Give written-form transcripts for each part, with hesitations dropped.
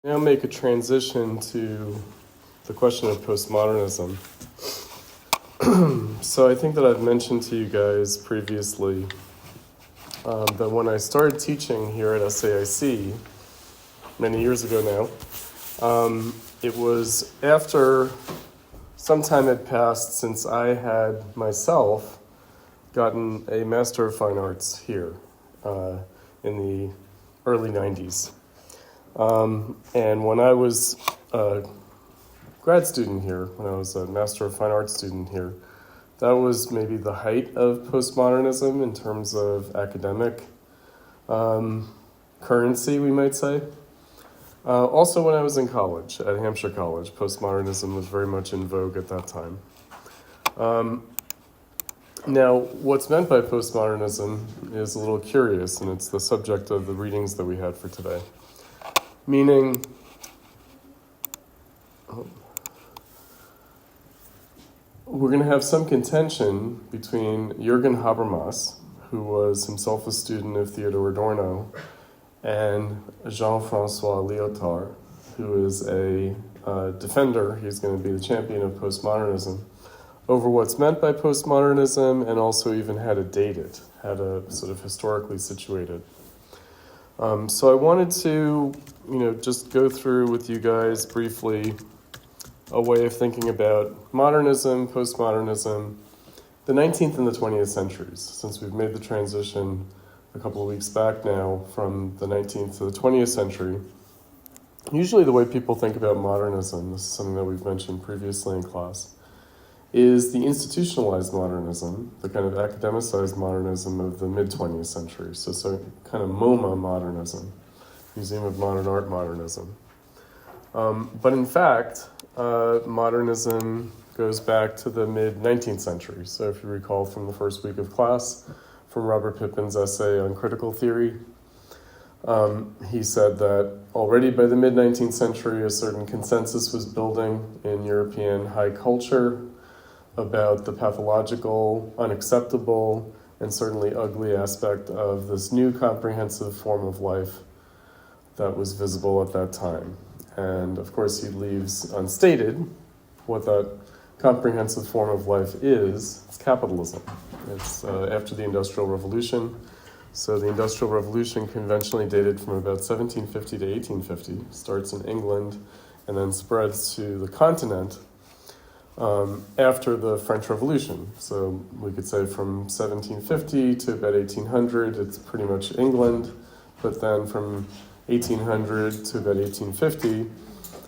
Now make a transition to the question of postmodernism. So I think that I've mentioned to you guys previously that when I started teaching here at SAIC many years ago now, it was after some time had passed since I had myself gotten a Master of Fine Arts here in the early 90s. And when I was a grad student here, when I was a Master of Fine Arts student here, that was maybe the height of postmodernism in terms of academic currency, we might say. Also, when I was in college, at Hampshire College, postmodernism was very much in vogue at that time. Now, what's meant by postmodernism is a little curious, and it's the subject of the readings that we had for today. Meaning, we're going to have some contention between Jürgen Habermas, who was himself a student of Theodor Adorno, and Jean-Francois Lyotard, who is a defender. He's going to be the champion of postmodernism, over what's meant by postmodernism and also even how to date it, how to sort of historically situate it. So I wanted to, just go through with you guys briefly a way of thinking about modernism, postmodernism, the 19th and the 20th centuries, since we've made the transition a couple of weeks back now from the 19th to the 20th century. Usually the way people think about modernism, this is something that we've mentioned previously in class, is the institutionalized modernism, the kind of academicized modernism of the mid-20th century. So kind of MoMA modernism, Museum of Modern Art modernism. But in fact, modernism goes back to the mid-19th century. So if you recall from the first week of class, from Robert Pippin's essay on critical theory, he said that already by the mid-19th century, a certain consensus was building in European high culture about the pathological, unacceptable, and certainly ugly aspect of this new comprehensive form of life that was visible at that time. And of course, he leaves unstated what that comprehensive form of life is. It's capitalism. It's after the Industrial Revolution. So the Industrial Revolution, conventionally dated from about 1750 to 1850, starts in England and then spreads to the continent after the French Revolution. So we could say from 1750 to about 1800, it's pretty much England, but then from 1800 to about 1850,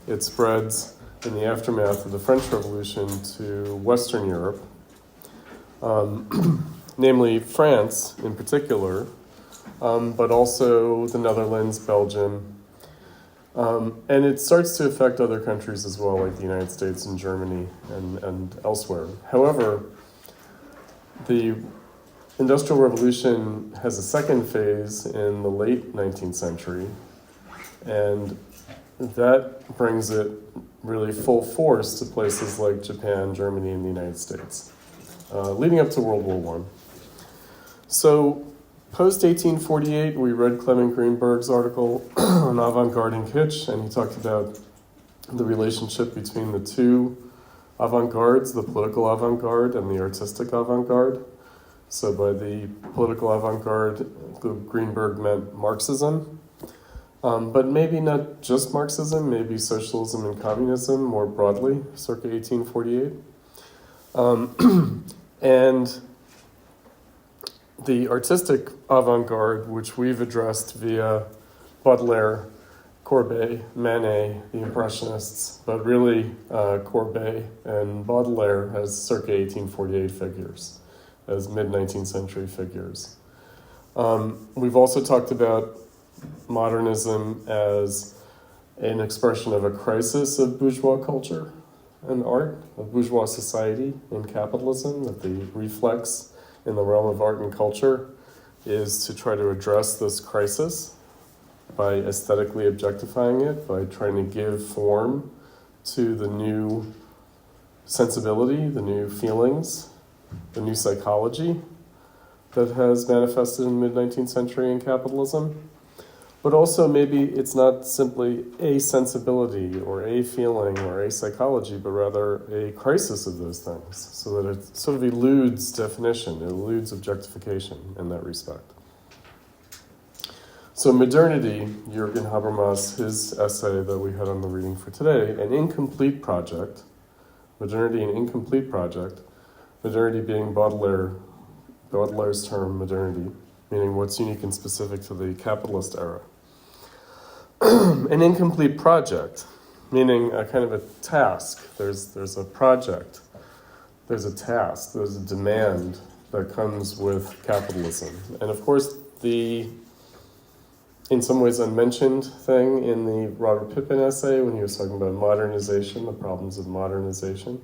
it spreads in the aftermath of the French Revolution to Western Europe, namely France in particular, but also the Netherlands, Belgium, and it starts to affect other countries as well, like the United States and Germany and elsewhere. However, the Industrial Revolution has a second phase in the late 19th century, and that brings it really full force to places like Japan, Germany, and the United States, leading up to World War I. So, post-1848, we read Clement Greenberg's article on Avant-garde and kitsch, and he talked about the relationship between the two avant-gardes, the political avant-garde and the artistic avant-garde. So by the political avant-garde, Greenberg meant Marxism, but maybe not just Marxism, maybe socialism and communism more broadly, circa 1848. And the artistic avant-garde, which we've addressed via Baudelaire, Courbet, Manet, the Impressionists, but really Courbet and Baudelaire as circa 1848 figures, as mid-19th century figures. We've also talked about modernism as an expression of a crisis of bourgeois culture and art, of bourgeois society and capitalism, that the reflex in the realm of art and culture is to try to address this crisis by aesthetically objectifying it, by trying to give form to the new sensibility, the new feelings, the new psychology that has manifested in the mid-19th century in capitalism. But also maybe it's not simply a sensibility or a feeling or a psychology, but rather a crisis of those things, so that it sort of eludes definition, it eludes objectification in that respect. So modernity, Jürgen Habermas, his essay that we had on the reading for today, an incomplete project, modernity, an incomplete project, modernity being Baudelaire's term, modernity, meaning what's unique and specific to the capitalist era. An incomplete project, meaning a kind of a task. There's a project, there's a task, there's a demand that comes with capitalism. And of course, the, in some ways, unmentioned thing in the Robert Pippin essay when he was talking about modernization, the problems of modernization.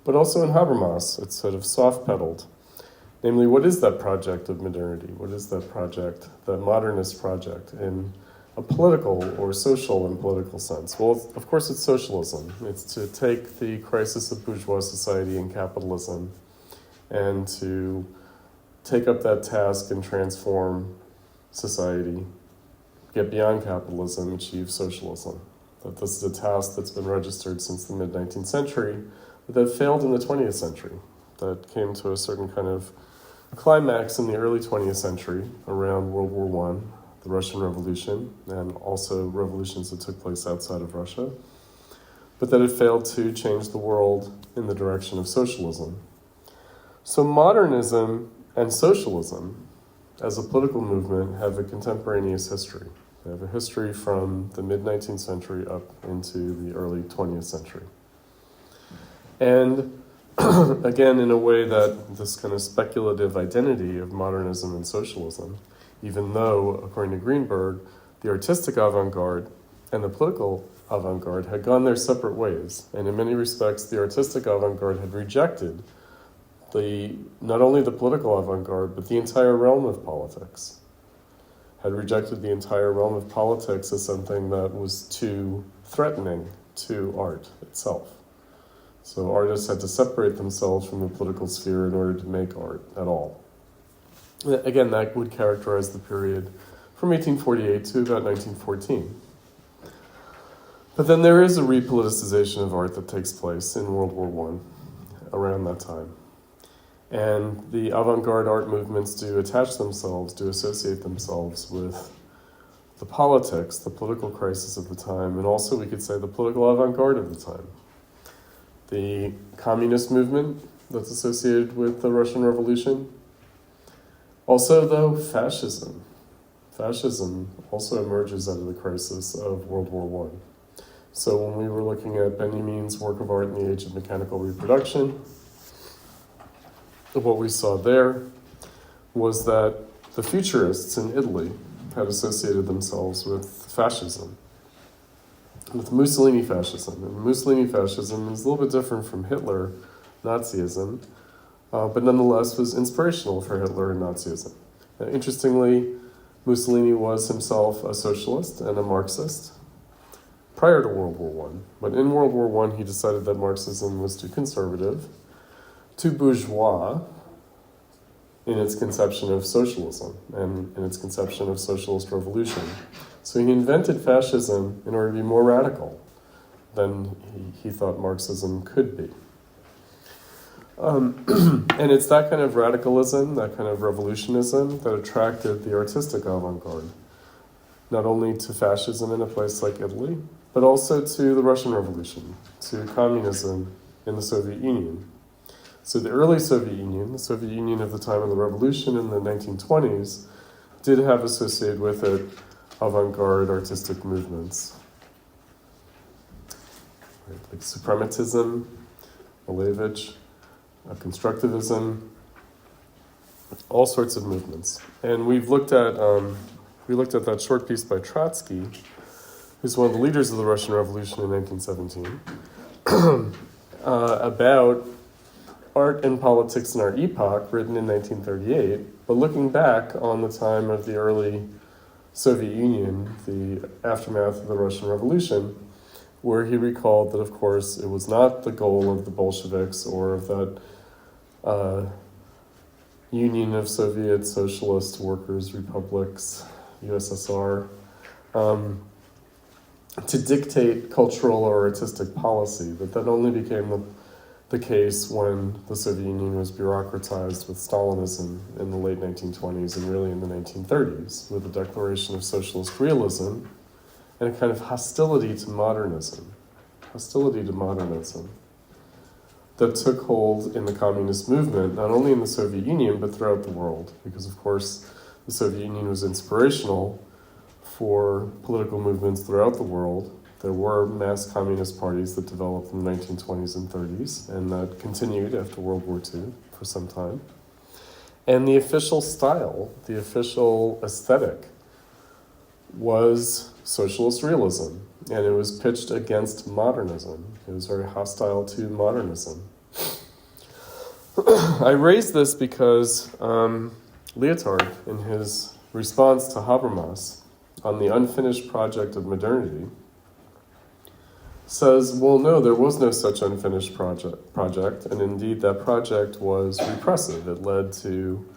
But also in Habermas, it's sort of soft-pedaled. Namely, what is that project of modernity? What is that project, that modernist project, in a political or social and political sense? Well, of course it's socialism. It's to take the crisis of bourgeois society and capitalism and to take up that task and transform society, get beyond capitalism, achieve socialism. That this is a task that's been registered since the mid-19th century, but that failed in the 20th century, that came to a certain kind of climax in the early 20th century around World War I, the Russian Revolution, and also revolutions that took place outside of Russia, but that it failed to change the world in the direction of socialism. So modernism and socialism, as a political movement, have a contemporaneous history. They have a history from the mid-19th century up into the early 20th century. And again, in a way that this kind of speculative identity of modernism and socialism, even though, according to Greenberg, the artistic avant-garde and the political avant-garde had gone their separate ways. And in many respects, the artistic avant-garde had rejected not only the political avant-garde, but the entire realm of politics. Had rejected the entire realm of politics as something that was too threatening to art itself. So artists had to separate themselves from the political sphere in order to make art at all. Again, that would characterize the period from 1848 to about 1914. But then there is a repoliticization of art that takes place in World War I around that time. And the avant-garde art movements do associate themselves with the politics, the political crisis of the time, and also we could say the political avant-garde of the time. The communist movement that's associated with the Russian Revolution. Also, though, fascism. Fascism also emerges out of the crisis of World War I. So when we were looking at Benjamin's work of art in the age of mechanical reproduction, what we saw there was that the futurists in Italy had associated themselves with fascism, with Mussolini fascism. And Mussolini fascism is a little bit different from Hitler Nazism, but nonetheless was inspirational for Hitler and Nazism. Interestingly, Mussolini was himself a socialist and a Marxist prior to World War I. But in World War I, he decided that Marxism was too conservative, too bourgeois in its conception of socialism and in its conception of socialist revolution. So he invented fascism in order to be more radical than he thought Marxism could be. And it's that kind of radicalism, that kind of revolutionism, that attracted the artistic avant-garde, not only to fascism in a place like Italy, but also to the Russian Revolution, to communism in the Soviet Union. So the early Soviet Union, the Soviet Union of the time of the revolution in the 1920s, did have associated with it avant-garde artistic movements. Right, like suprematism, Malevich, constructivism, all sorts of movements. And we looked at that short piece by Trotsky, who's one of the leaders of the Russian Revolution in 1917, about art and politics in our epoch, written in 1938, but looking back on the time of the early Soviet Union, the aftermath of the Russian Revolution, where he recalled that, of course, it was not the goal of the Bolsheviks or of that Union of Soviet Socialist Workers' Republics, USSR, to dictate cultural or artistic policy, but that only became the case when the Soviet Union was bureaucratized with Stalinism in the late 1920s and really in the 1930s, with the declaration of socialist realism and a kind of hostility to modernism that took hold in the communist movement, not only in the Soviet Union, but throughout the world, because of course the Soviet Union was inspirational for political movements throughout the world. There were mass communist parties that developed in the 1920s and 30s, and that continued after World War II for some time. And the official style, the official aesthetic, was socialist realism, and it was pitched against modernism. It was very hostile to modernism. I raise this because Leotard, in his response to Habermas on the unfinished project of modernity, says, well, no, there was no such unfinished project, and indeed that project was repressive. It led to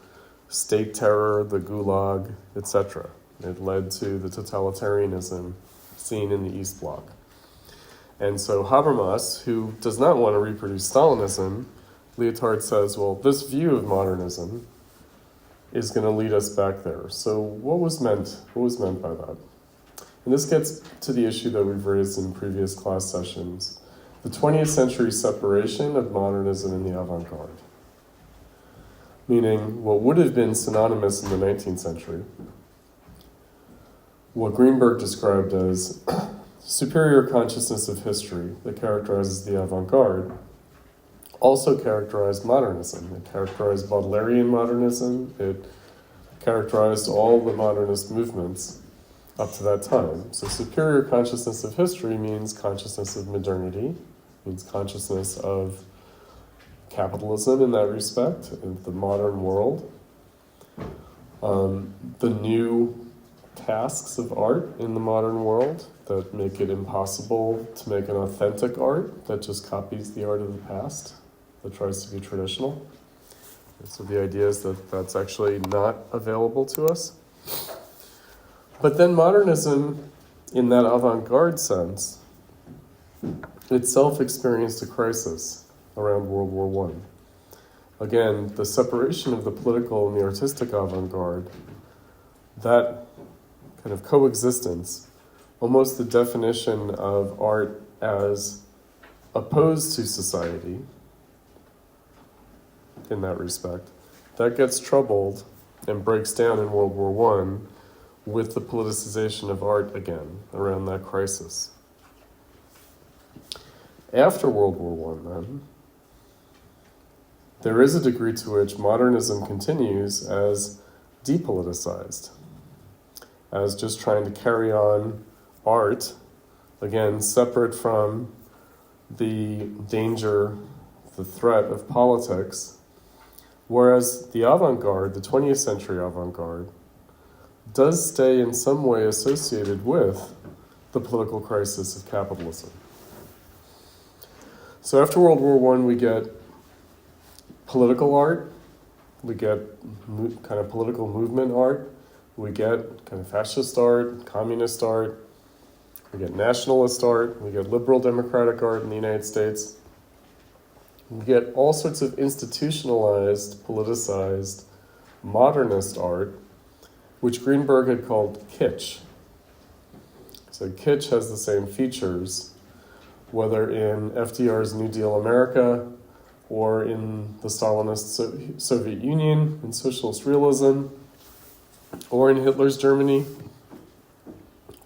state terror, the Gulag, etc. It led to the totalitarianism seen in the East Bloc. And so Habermas, who does not want to reproduce Stalinism, Leotard says, well, this view of modernism is going to lead us back there. So what was meant by that? And this gets to the issue that we've raised in previous class sessions, the 20th century separation of modernism and the avant-garde. Meaning, what would have been synonymous in the 19th century, what Greenberg described as superior consciousness of history that characterizes the avant-garde, also characterized modernism. It characterized Baudelarian modernism. It characterized all the modernist movements up to that time. So superior consciousness of history means consciousness of modernity, means consciousness of capitalism in that respect, in the modern world. The new tasks of art in the modern world that make it impossible to make an authentic art that just copies the art of the past, that tries to be traditional. And so the idea is that that's actually not available to us. But then modernism, in that avant-garde sense, itself experienced a crisis around World War I. Again, the separation of the political and the artistic avant-garde, that kind of coexistence, almost the definition of art as opposed to society, in that respect, that gets troubled and breaks down in World War I with the politicization of art again around that crisis. After World War I, then, there is a degree to which modernism continues as depoliticized, as just trying to carry on art, again, separate from the danger, the threat of politics, whereas the avant-garde, the 20th century avant-garde, does stay in some way associated with the political crisis of capitalism. So after World War I, we get political art, we get kind of political movement art, we get kind of fascist art, communist art, we get nationalist art, we get liberal democratic art in the United States. We get all sorts of institutionalized, politicized, modernist art, which Greenberg had called kitsch. So kitsch has the same features, whether in FDR's New Deal America or in the Stalinist Soviet Union, in socialist realism, or in Hitler's Germany,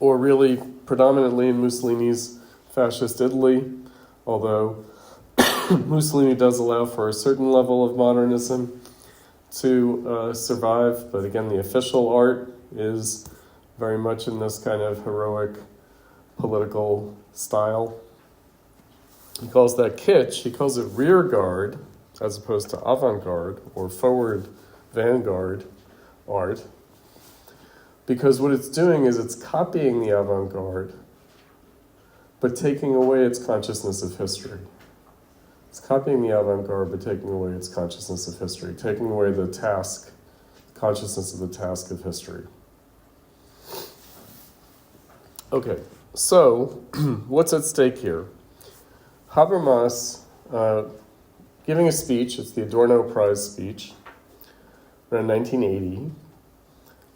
or really predominantly in Mussolini's fascist Italy, although Mussolini does allow for a certain level of modernism to survive, but again, the official art is very much in this kind of heroic political style. He calls that kitsch. He calls it rear guard as opposed to avant-garde or forward vanguard art, because what it's doing is it's copying the avant-garde but taking away its consciousness of history. It's copying the avant-garde, but taking away its consciousness of history, taking away the task, consciousness of the task of history. Okay, so what's at stake here? Habermas giving a speech, it's the Adorno Prize speech, around 1980,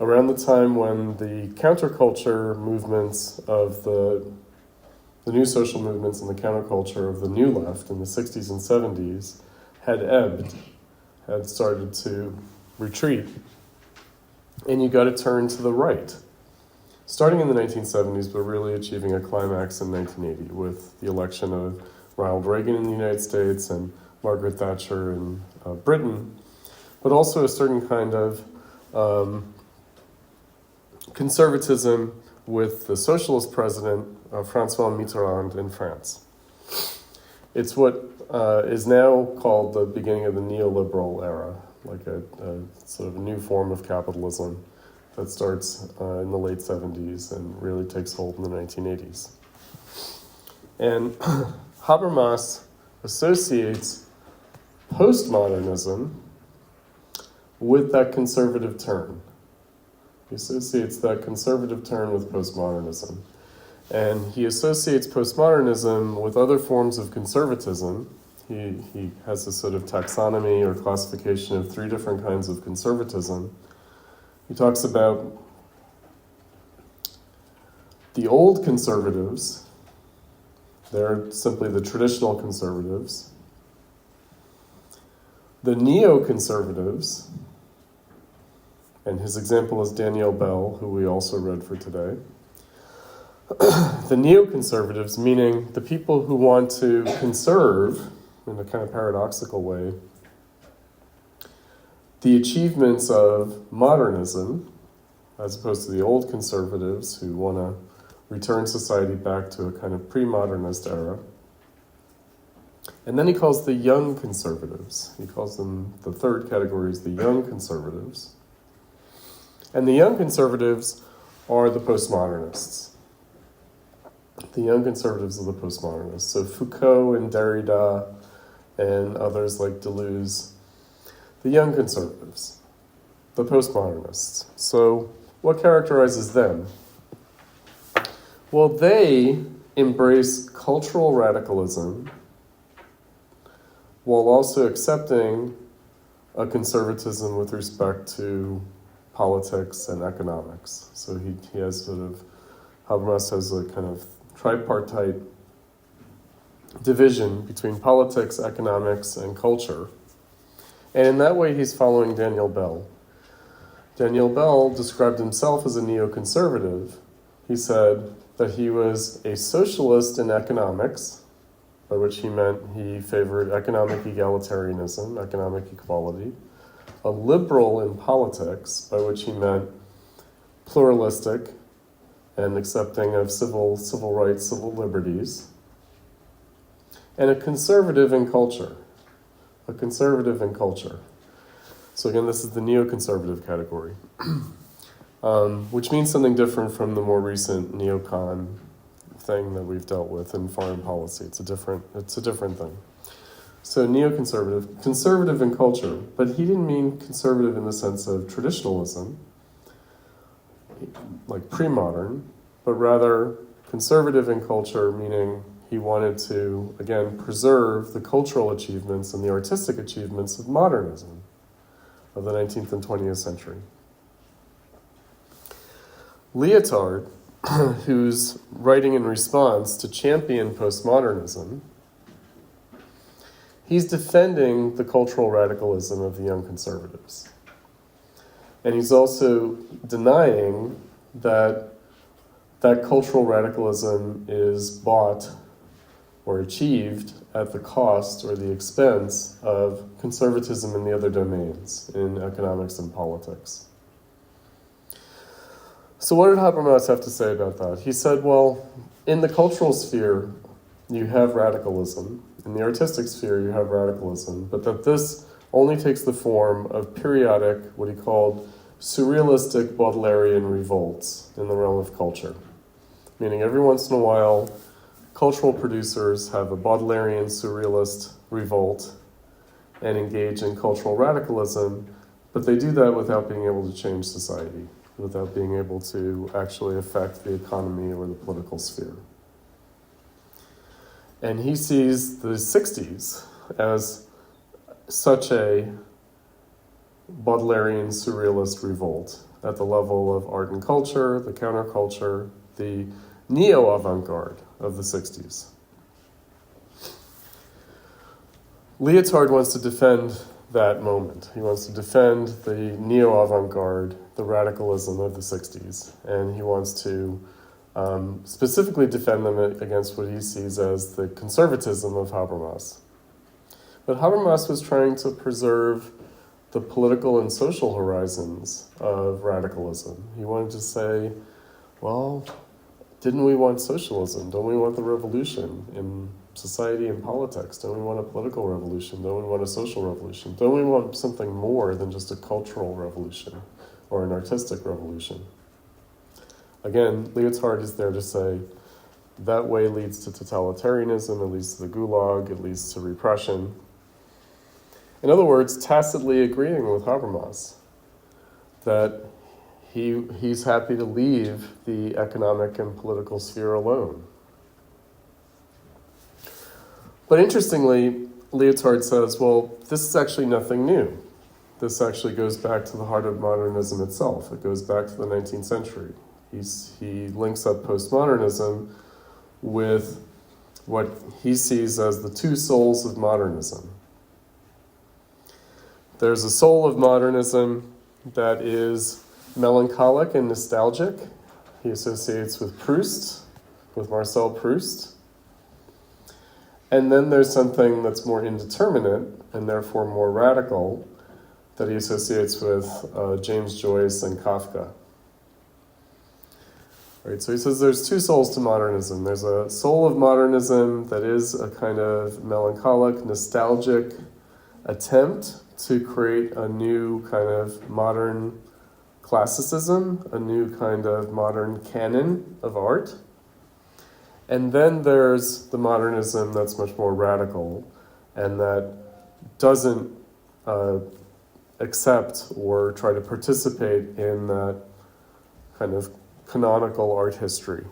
around the time when the counterculture movements of the new social movements and the counterculture of the new left in the 60s and 70s had ebbed, had started to retreat. And you got to turn to the right. Starting in the 1970s, but really achieving a climax in 1980 with the election of Ronald Reagan in the United States and Margaret Thatcher in Britain, but also a certain kind of conservatism with the socialist president, Francois Mitterrand, in France. It's what is now called the beginning of the neoliberal era, like a sort of a new form of capitalism that starts in the late 70s and really takes hold in the 1980s. And Habermas associates postmodernism with that conservative turn. He associates that conservative turn with postmodernism. And he associates postmodernism with other forms of conservatism. He has a sort of taxonomy or classification of 3 different kinds of conservatism. He talks about the old conservatives. They're simply the traditional conservatives. The neoconservatives, and his example is Danielle Bell, who we also read for today. The neoconservatives, meaning the people who want to conserve, in a kind of paradoxical way, the achievements of modernism, as opposed to the old conservatives who want to return society back to a kind of pre-modernist era. And then he calls the young conservatives. He calls them, the third category is the young conservatives. And the young conservatives are the postmodernists. The young conservatives are the postmodernists. So Foucault and Derrida and others like Deleuze, the young conservatives, the postmodernists. So what characterizes them? Well, they embrace cultural radicalism while also accepting a conservatism with respect to politics and economics. So he has sort of, Habermas has a kind of tripartite division between politics, economics, and culture. And in that way, he's following Danielle Bell. Danielle Bell described himself as a neoconservative. He said that he was a socialist in economics, by which he meant he favored economic egalitarianism, economic equality, a liberal in politics, by which he meant pluralistic and accepting of civil rights, civil liberties, and a conservative in culture. A conservative in culture. So again, this is the neoconservative category, which means something different from the more recent neocon thing that we've dealt with in foreign policy. It's a different thing. So neoconservative, conservative in culture, but he didn't mean conservative in the sense of traditionalism, like pre-modern, but rather conservative in culture, meaning he wanted to, again, preserve the cultural achievements and the artistic achievements of modernism of the 19th and 20th century. Leotard, who's writing in response to champion postmodernism, he's defending the cultural radicalism of the young conservatives. And he's also denying that cultural radicalism is bought or achieved at the cost or the expense of conservatism in the other domains, in economics and politics. So what did Habermas have to say about that? He said, well, in the cultural sphere, you have radicalism. In the artistic sphere, you have radicalism, but that this only takes the form of periodic, what he called surrealistic Baudelarian revolts in the realm of culture. Meaning every once in a while, cultural producers have a Baudelarian surrealist revolt and engage in cultural radicalism, but they do that without being able to change society. without being able to actually affect the economy or the political sphere. And he sees the 60s as such a Baudelarian surrealist revolt at the level of art and culture, the counterculture, the neo-avant-garde of the 60s. Leotard wants to defend that moment. He wants to defend the neo-avant-garde, the radicalism of the 60s, and he wants to specifically defend them against what he sees as the conservatism of Habermas. But Habermas was trying to preserve the political and social horizons of radicalism. He wanted to say, well, didn't we want socialism? Don't we want the revolution in society and politics? Don't we want a political revolution? Don't we want a social revolution? Don't we want something more than just a cultural revolution or an artistic revolution? Again, Leotard is there to say that way leads to totalitarianism, it leads to the gulag, it leads to repression. In other words, tacitly agreeing with Habermas that he's happy to leave the economic and political sphere alone. But interestingly, Leotard says, well, this is actually nothing new. This actually goes back to the heart of modernism itself. It goes back to the 19th century. He links up postmodernism with what he sees as the two souls of modernism. There's a soul of modernism that is melancholic and nostalgic. He associates with Proust, with Marcel Proust. And then there's something that's more indeterminate and therefore more radical that he associates with James Joyce and Kafka. Right, so he says there's two souls to modernism. There's a soul of modernism that is a kind of melancholic, nostalgic attempt to create a new kind of modern classicism, a new kind of modern canon of art. And then there's the modernism that's much more radical and that doesn't accept or try to participate in that kind of canonical art history.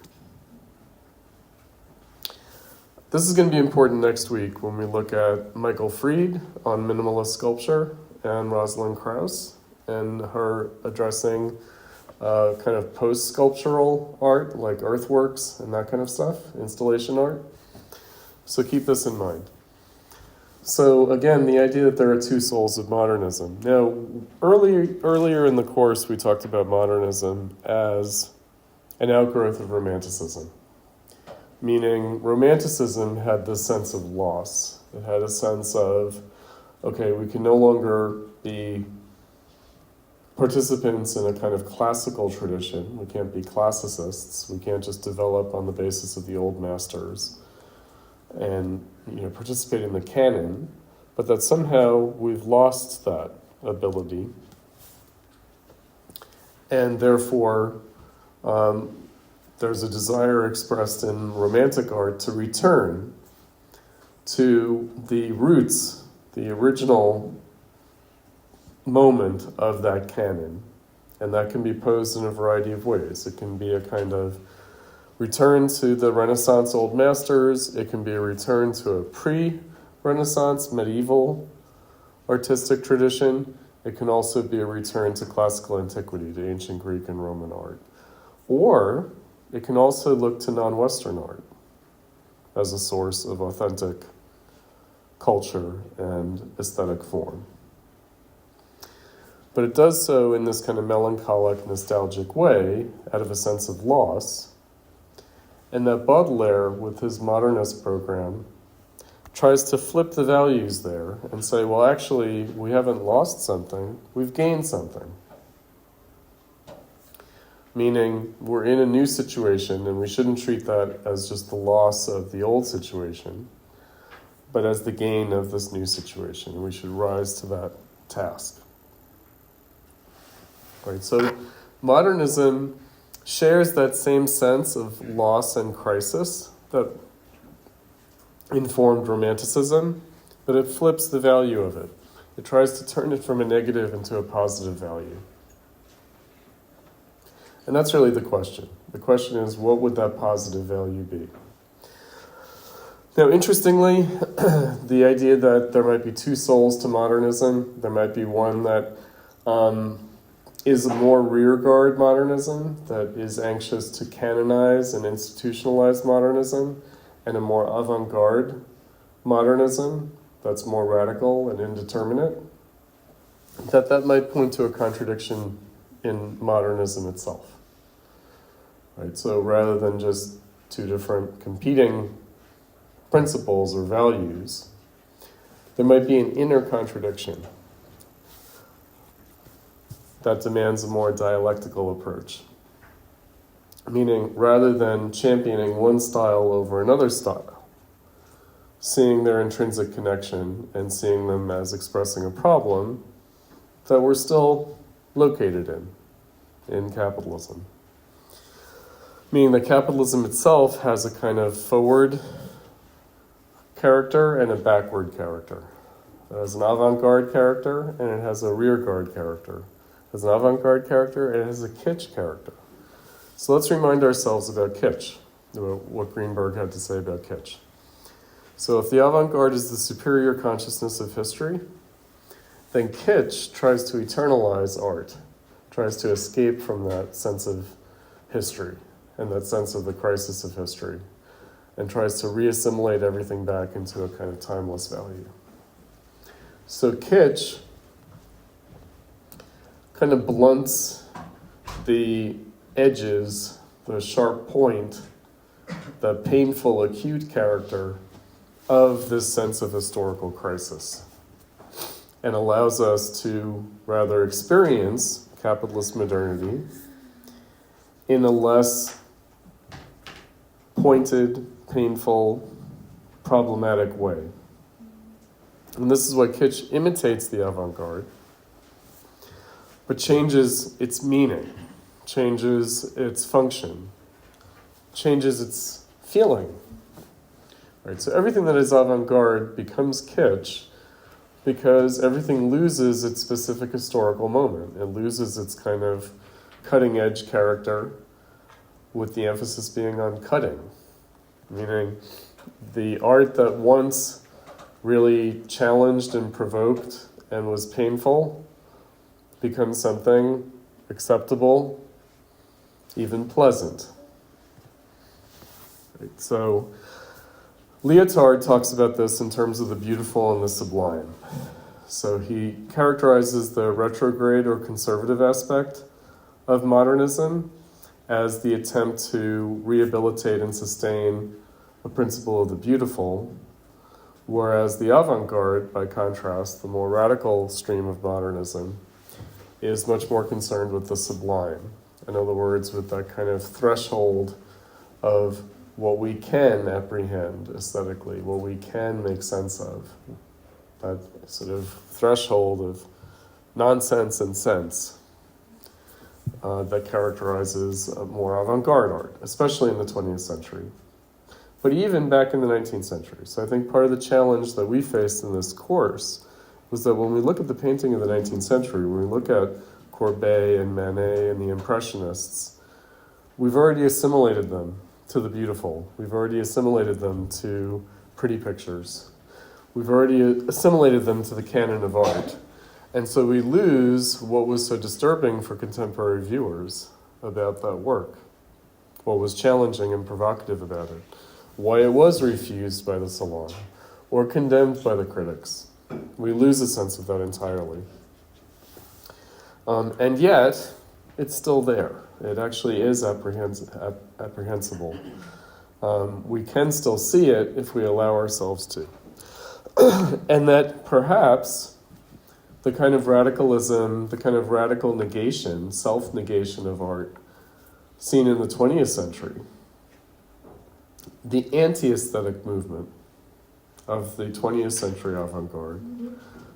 This is going to be important next week when we look at Michael Fried on minimalist sculpture and Rosalind Krauss and her addressing kind of post-sculptural art like earthworks and that kind of stuff, installation art. So keep this in mind. So again, the idea that there are two souls of modernism. Now, earlier in the course, we talked about modernism as an outgrowth of Romanticism, meaning Romanticism had this sense of loss. It had a sense of, okay, we can no longer be participants in a kind of classical tradition. We can't be classicists. We can't just develop on the basis of the old masters and participate in the canon, but that somehow we've lost that ability. And therefore, there's a desire expressed in romantic art to return to the roots, the original moment of that canon. And that can be posed in a variety of ways. It can be a kind of return to the Renaissance old masters. It can be a return to a pre-Renaissance medieval artistic tradition. It can also be a return to classical antiquity, to ancient Greek and Roman art. Or it can also look to non-Western art as a source of authentic culture and aesthetic form. But it does so in this kind of melancholic, nostalgic way, out of a sense of loss. And that Baudelaire, with his modernist program, tries to flip the values there and say, well, actually, we haven't lost something, we've gained something. Meaning, we're in a new situation, and we shouldn't treat that as just the loss of the old situation, but as the gain of this new situation. We should rise to that task. Right, so modernism shares that same sense of loss and crisis that informed Romanticism, but it flips the value of it. It tries to turn it from a negative into a positive value. And that's really the question. The question is, what would that positive value be? Now, interestingly, the idea that there might be two souls to modernism, there might be one that is a more rearguard modernism, that is anxious to canonize and institutionalize modernism, and a more avant-garde modernism that's more radical and indeterminate, that might point to a contradiction in modernism itself. Right? So rather than just two different competing principles or values, there might be an inner contradiction that demands a more dialectical approach. Meaning, rather than championing one style over another style, seeing their intrinsic connection and seeing them as expressing a problem that we're still located in capitalism. Meaning that capitalism itself has a kind of forward character and a backward character. It has an avant-garde character and it has a rearguard character. It has an avant-garde character and it has a kitsch character. So let's remind ourselves about kitsch, about what Greenberg had to say about kitsch. So if the avant-garde is the superior consciousness of history, then kitsch tries to eternalize art, tries to escape from that sense of history and that sense of the crisis of history, and tries to reassimilate everything back into a kind of timeless value. So kitsch kind of blunts the edges, the sharp point, the painful, acute character of this sense of historical crisis, and allows us to rather experience capitalist modernity in a less pointed, painful, problematic way. And this is why kitsch imitates the avant-garde, but changes its meaning, changes its function, changes its feeling. Right? So everything that is avant-garde becomes kitsch because everything loses its specific historical moment. It loses its kind of cutting-edge character, with the emphasis being on cutting. Meaning the art that once really challenged and provoked and was painful becomes something acceptable, even pleasant. Right? So Leotard talks about this in terms of the beautiful and the sublime. So he characterizes the retrograde or conservative aspect of modernism as the attempt to rehabilitate and sustain a principle of the beautiful, whereas the avant-garde, by contrast, the more radical stream of modernism, is much more concerned with the sublime. In other words, with that kind of threshold of what we can apprehend aesthetically, what we can make sense of, that sort of threshold of nonsense and sense that characterizes more avant-garde art, especially in the 20th century. But even back in the 19th century. So I think part of the challenge that we faced in this course was that when we look at the painting of the 19th century, when we look at Courbet and Manet and the Impressionists, we've already assimilated them to the beautiful. We've already assimilated them to pretty pictures. We've already assimilated them to the canon of art. And so we lose what was so disturbing for contemporary viewers about that work, what was challenging and provocative about it, why it was refused by the salon or condemned by the critics. We lose a sense of that entirely. And yet, it's still there. It actually is apprehensible. We can still see it if we allow ourselves to. And that perhaps the kind of radicalism, the kind of radical negation, self-negation of art seen in the 20th century, the anti-aesthetic movement of the 20th century avant-garde,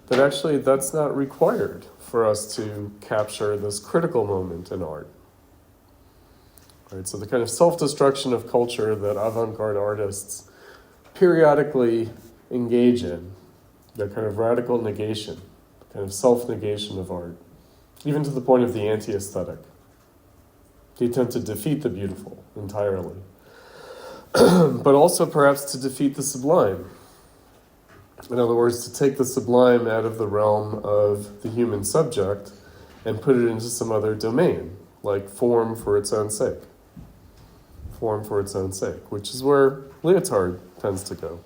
that actually that's not required for us to capture this critical moment in art. Right? So the kind of self-destruction of culture that avant-garde artists periodically engage in, that kind of radical negation, kind of self-negation of art, even to the point of the anti-aesthetic. The attempt to defeat the beautiful entirely. But also perhaps to defeat the sublime. In other words, to take the sublime out of the realm of the human subject and put it into some other domain, like form for its own sake. Form for its own sake, which is where Leotard tends to go.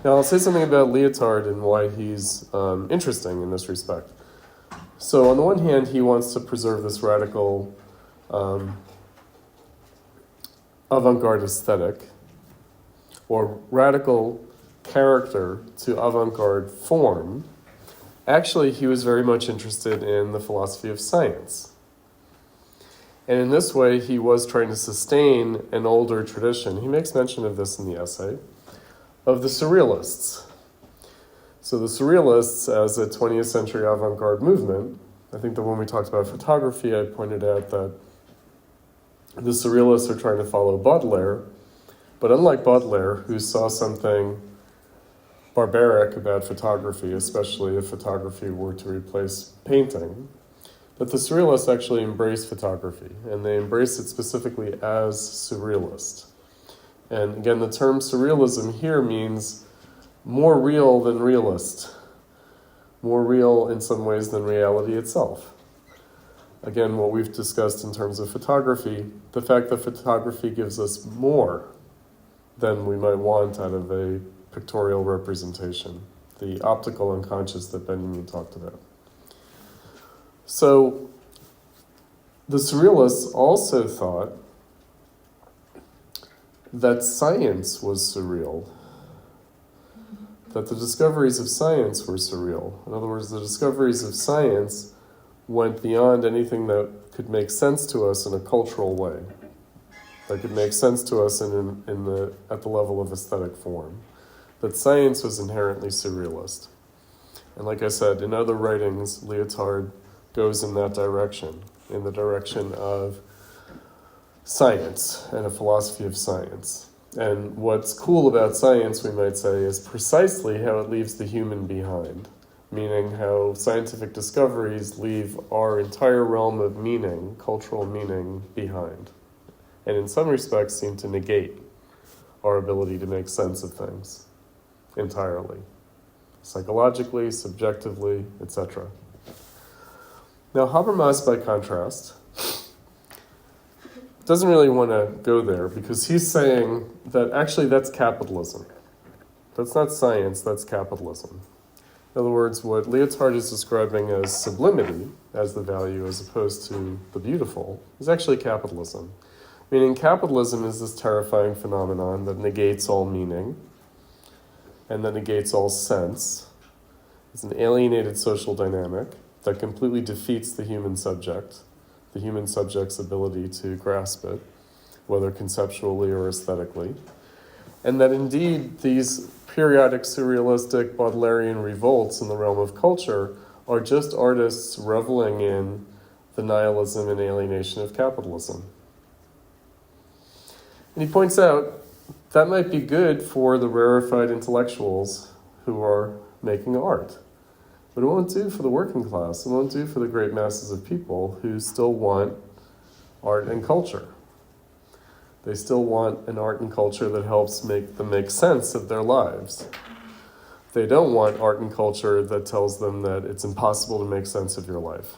Now, I'll say something about Leotard and why he's interesting in this respect. So, on the one hand, he wants to preserve this radical avant-garde aesthetic, or radical character to avant-garde form. Actually, he was very much interested in the philosophy of science. And in this way, he was trying to sustain an older tradition. He makes mention of this in the essay, of the Surrealists. So the Surrealists, as a 20th century avant-garde movement, I think that when we talked about photography, I pointed out that the Surrealists are trying to follow Baudelaire, but unlike Baudelaire, who saw something barbaric about photography, especially if photography were to replace painting, but the Surrealists actually embrace photography, and they embrace it specifically as surrealist. And again, the term surrealism here means more real than realist, more real in some ways than reality itself. Again, what we've discussed in terms of photography, the fact that photography gives us more than we might want out of a pictorial representation, the optical unconscious that Benjamin talked about. So, the Surrealists also thought that science was surreal, that the discoveries of science were surreal. In other words, the discoveries of science went beyond anything that could make sense to us in a cultural way, that could make sense to us at the level of aesthetic form. That science was inherently surrealist. And like I said, in other writings, Leotard goes in that direction, in the direction of science and a philosophy of science. And what's cool about science, we might say, is precisely how it leaves the human behind, meaning how scientific discoveries leave our entire realm of meaning, cultural meaning, behind. And in some respects seem to negate our ability to make sense of things entirely, psychologically, subjectively, etc. Now, Habermas, by contrast, doesn't really want to go there because he's saying that actually that's capitalism. That's not science, that's capitalism. In other words, what Leotard is describing as sublimity, as the value as opposed to the beautiful, is actually capitalism. Meaning capitalism is this terrifying phenomenon that negates all meaning and that negates all sense. It's an alienated social dynamic that completely defeats the human subject's ability to grasp it, whether conceptually or aesthetically. And that indeed these periodic surrealistic Baudelarian revolts in the realm of culture are just artists reveling in the nihilism and alienation of capitalism. And he points out that might be good for the rarefied intellectuals who are making art. But it won't do for the working class. It won't do for the great masses of people who still want art and culture. They still want an art and culture that helps them make sense of their lives. They don't want art and culture that tells them that it's impossible to make sense of your life.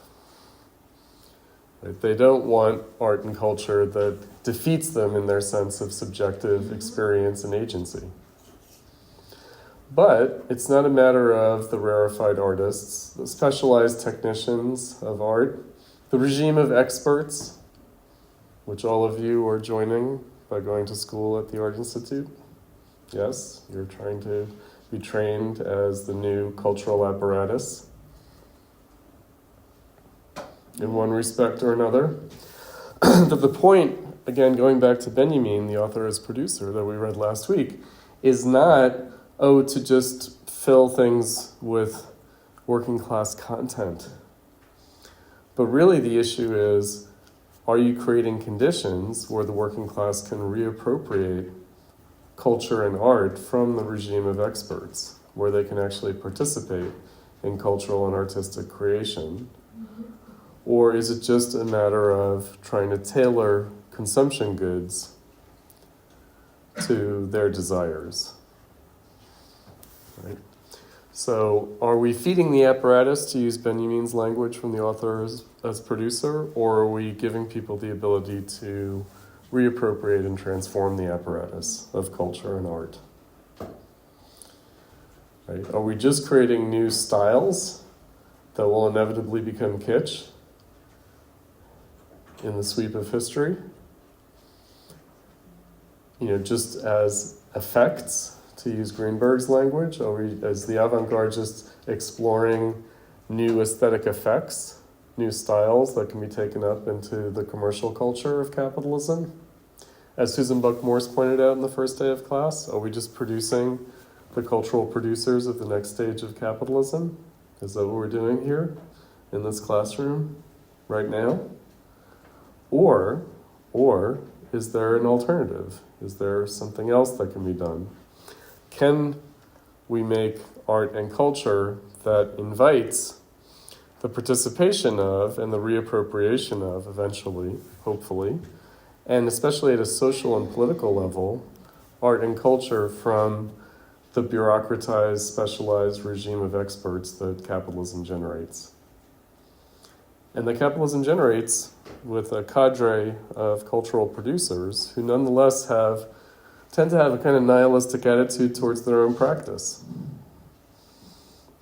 Right? They don't want art and culture that defeats them in their sense of subjective experience and agency. But it's not a matter of the rarefied artists, the specialized technicians of art, the regime of experts, which all of you are joining by going to school at the Art Institute. Yes, you're trying to be trained as the new cultural apparatus in one respect or another. But the point, again, going back to Benjamin, the author as producer that we read last week, is not to just fill things with working class content. But really the issue is, are you creating conditions where the working class can reappropriate culture and art from the regime of experts, where they can actually participate in cultural and artistic creation? Or is it just a matter of trying to tailor consumption goods to their desires? Right? So are we feeding the apparatus, to use Benjamin's language from the author as producer, or are we giving people the ability to reappropriate and transform the apparatus of culture and art? Right? Are we just creating new styles that will inevitably become kitsch in the sweep of history? Just as effects, to use Greenberg's language? Are we, as the avant-garde, just exploring new aesthetic effects, new styles that can be taken up into the commercial culture of capitalism? As Susan Buck-Morse pointed out in the first day of class, are we just producing the cultural producers of the next stage of capitalism? Is that what we're doing here in this classroom right now? Or is there an alternative? Is there something else that can be done? Can we make art and culture that invites the participation of and the reappropriation of, eventually, hopefully, and especially at a social and political level, art and culture from the bureaucratized, specialized regime of experts that capitalism generates? And that capitalism generates with a cadre of cultural producers who nonetheless tend to have a kind of nihilistic attitude towards their own practice.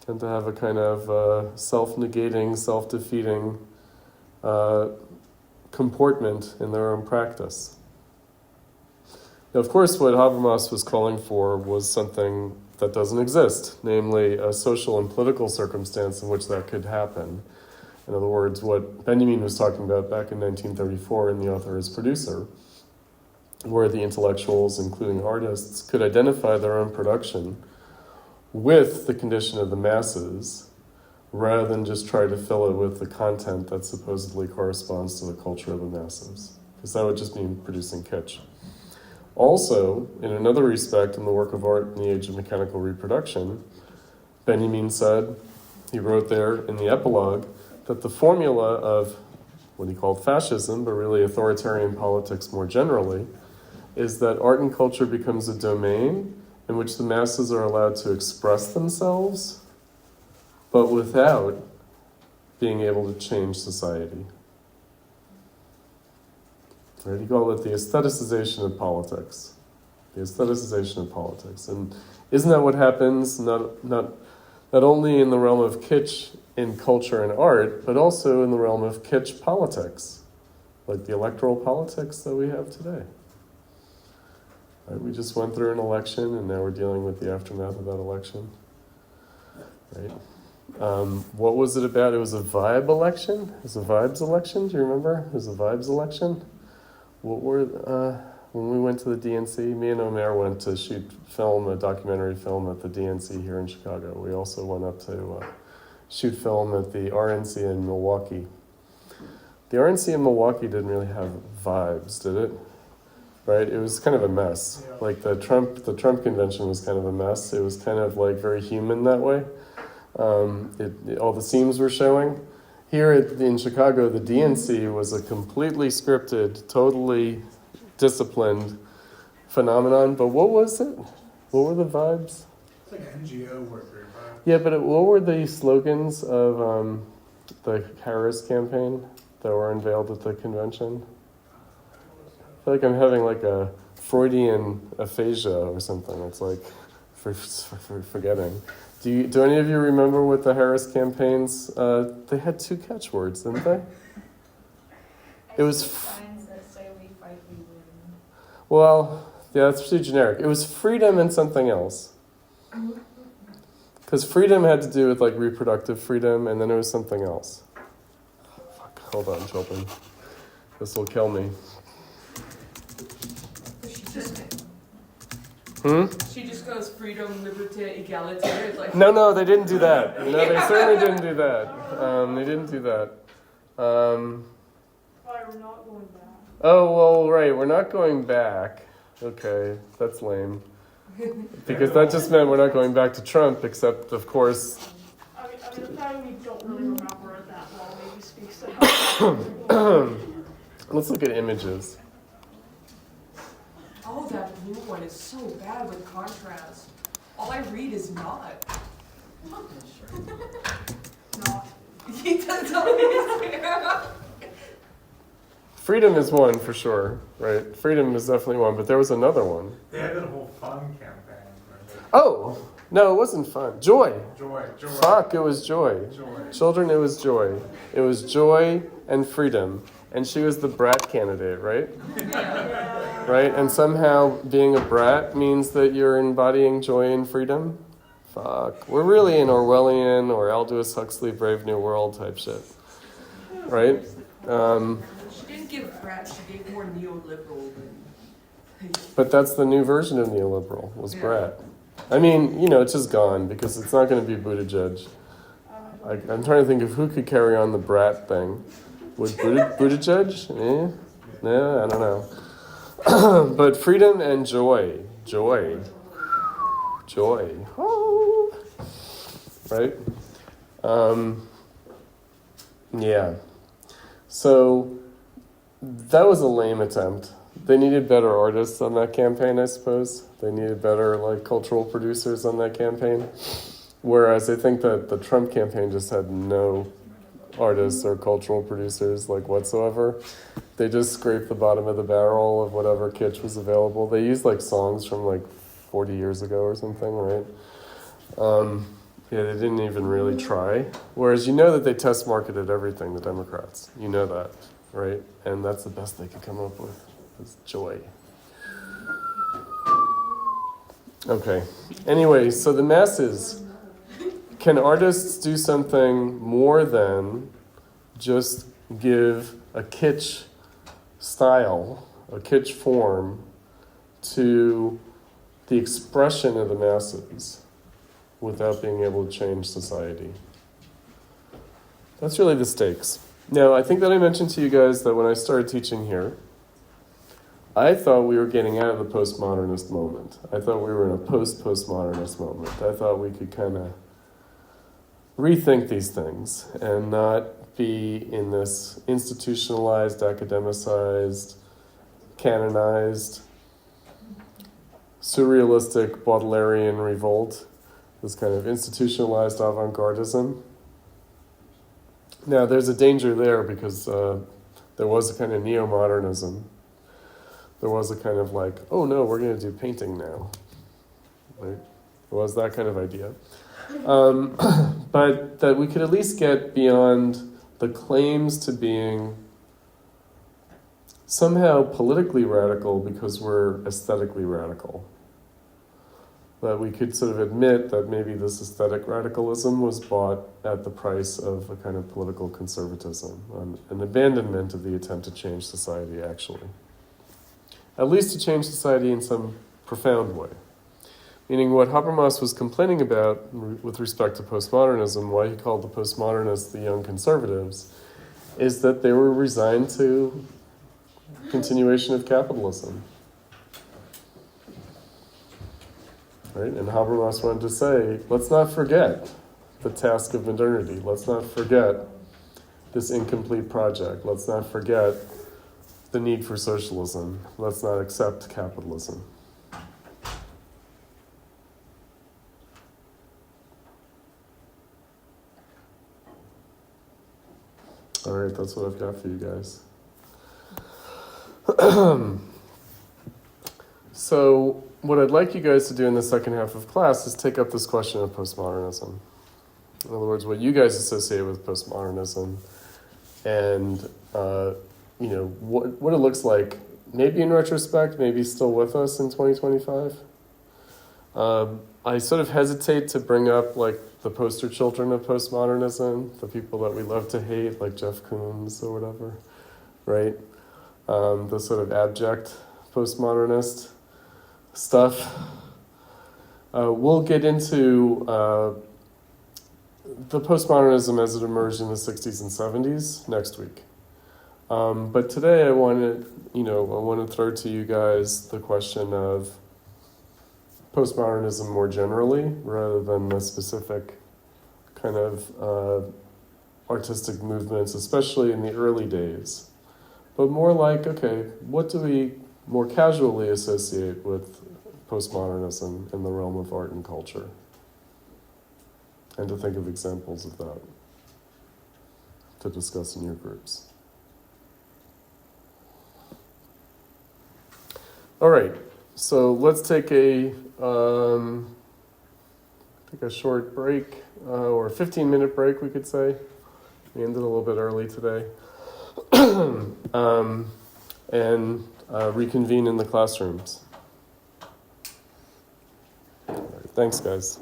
Tend to have a kind of self-negating, self-defeating comportment in their own practice. Now, of course, what Habermas was calling for was something that doesn't exist, namely a social and political circumstance in which that could happen. In other words, what Benjamin was talking about back in 1934 in The Author as Producer, where the intellectuals, including artists, could identify their own production with the condition of the masses, rather than just try to fill it with the content that supposedly corresponds to the culture of the masses. Because that would just mean producing kitsch. Also, in another respect, in the work of art in the age of mechanical reproduction, Benjamin said, he wrote there in the epilogue, that the formula of what he called fascism, but really authoritarian politics more generally, is that art and culture becomes a domain in which the masses are allowed to express themselves, but without being able to change society. Right? He called it the aestheticization of politics. The aestheticization of politics. And isn't that what happens not only in the realm of kitsch in culture and art, but also in the realm of kitsch politics, like the electoral politics that we have today? Right? We just went through an election, and now we're dealing with the aftermath of that election. Right? What was it about? It was a vibe election? It was a vibes election? Do you remember? It was a vibes election? What were, when we went to the DNC, me and Omer went to shoot film, a documentary film at the DNC here in Chicago. We also went up to shoot film at the RNC in Milwaukee. The RNC in Milwaukee didn't really have vibes, did it? Right? It was kind of a mess. Yeah. Like the Trump convention was kind of a mess. It was kind of like very human that way. All the seams were showing. Here in Chicago, the DNC was a completely scripted, totally disciplined phenomenon. But what was it? What were the vibes? It's like an NGO worker vibe. Yeah, but what were the slogans of the Harris campaign that were unveiled at the convention? I feel like I'm having like a Freudian aphasia or something. It's like for forgetting. Do any of you remember what the Harris campaigns? They had two catchwords, didn't they? It was signs that say we fight, we win. Well, yeah, that's too generic. It was freedom and something else. Because freedom had to do with like reproductive freedom, and then it was something else. Fuck, hold on, children. This will kill me. She just goes freedom, liberté, égalité. It's like No, they didn't do that. No, they certainly didn't do that. They didn't do that. Why we're not going back? Oh, well, right, we're not going back. Okay, that's lame. Because that just meant we're not going back to Trump, except, of course... I mean, the fact we don't really remember it that well maybe speaks to how Let's look at images. Oh, that blue one is so bad with contrast. All I read is not. Not. He does not. Freedom is one for sure, right? Freedom is definitely one, but there was another one. They had that whole fun campaign. Oh, no, it wasn't fun. Joy. Joy. Fuck, it was joy. Joy. Children, it was joy. It was joy and freedom. And she was the brat candidate, right? Yeah. Right? And somehow being a brat means that you're embodying joy and freedom? Fuck. We're really in Orwellian or Aldous Huxley Brave New World type shit. Right? She didn't give brat, she gave more neoliberal than... But that's the new version of neoliberal, was Yeah. brat. I mean, you know, it's just gone because it's not going to be Buttigieg. I'm trying to think of who could carry on the brat thing. Would Buttigieg? No, I don't know. But freedom and joy. Joy. Oh. Right? Yeah. So that was a lame attempt. They needed better artists on that campaign, I suppose. They needed better cultural producers on that campaign. Whereas I think that the Trump campaign just had no artists or cultural producers whatsoever. They just scraped the bottom of the barrel of whatever kitsch was available. They used songs from 40 years ago or something, right? Yeah, they didn't even really try. Whereas you know that they test marketed everything, the Democrats. You know that, right? And that's the best they could come up with, is joy. Okay. Anyway, so the masses. Can artists do something more than just give a kitsch style, a kitsch form, to the expression of the masses without being able to change society? That's really the stakes. Now, I think that I mentioned to you guys that when I started teaching here, I thought we were getting out of the postmodernist moment. I thought we were in a post-postmodernist moment. I thought we could kind of rethink these things and not be in this institutionalized, academicized, canonized, surrealistic Baudelarian revolt, this kind of institutionalized avant-gardism. Now, there's a danger there because there was a kind of neo-modernism. There was a kind of oh no, we're going to do painting now. Right? It was that kind of idea. But that we could at least get beyond the claims to being somehow politically radical because we're aesthetically radical. That we could sort of admit that maybe this aesthetic radicalism was bought at the price of a kind of political conservatism, an abandonment of the attempt to change society, actually. At least to change society in some profound way. Meaning what Habermas was complaining about with respect to postmodernism, why he called the postmodernists the young conservatives, is that they were resigned to continuation of capitalism. Right? And Habermas wanted to say, let's not forget the task of modernity. Let's not forget this incomplete project. Let's not forget the need for socialism. Let's not accept capitalism. All right, that's what I've got for you guys. So, what I'd like you guys to do in the second half of class is take up this question of postmodernism. In other words, what you guys associate with postmodernism, and what it looks like, maybe in retrospect, maybe still with us in 2025. I sort of hesitate to bring up the poster children of postmodernism, the people that we love to hate, like Jeff Koons or whatever, right? The sort of abject postmodernist stuff. We'll get into the postmodernism as it emerged in the 60s and 70s next week. But today I want to throw to you guys the question of postmodernism more generally, rather than the specific kind of artistic movements, especially in the early days, but more like, okay, what do we more casually associate with postmodernism in the realm of art and culture? And to think of examples of that to discuss in your groups. All right, so let's take a short break, or a 15-minute break, we could say. We ended a little bit early today. And reconvene in the classrooms. All right, thanks, guys.